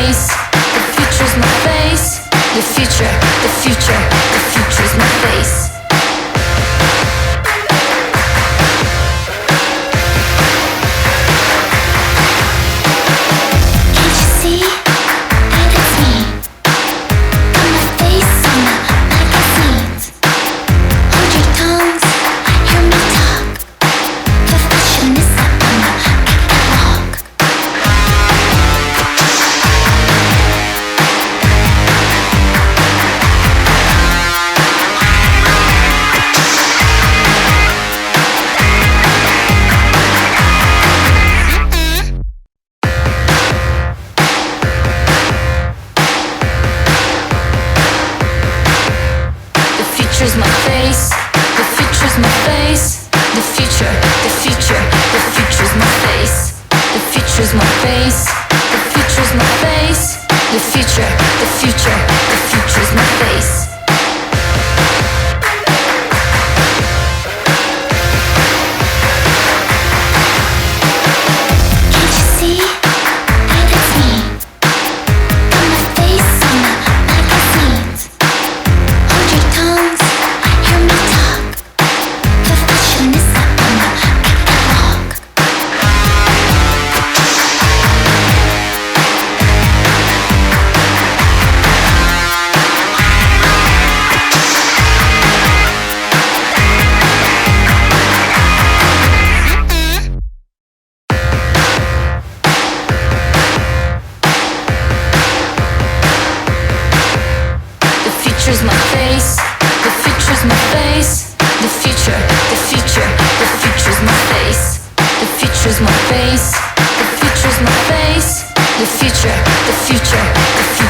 face. The future's my face. The future, the future, the future's my face. Future's my face, the future's my face. The future, the future, the future's my face. The future's my face, the future's my face. The future, the future, the future's my face. The future's my face, the future's my face. The future, the future, the future's my face. The future's my face, the future's my face. The future, the future, the future.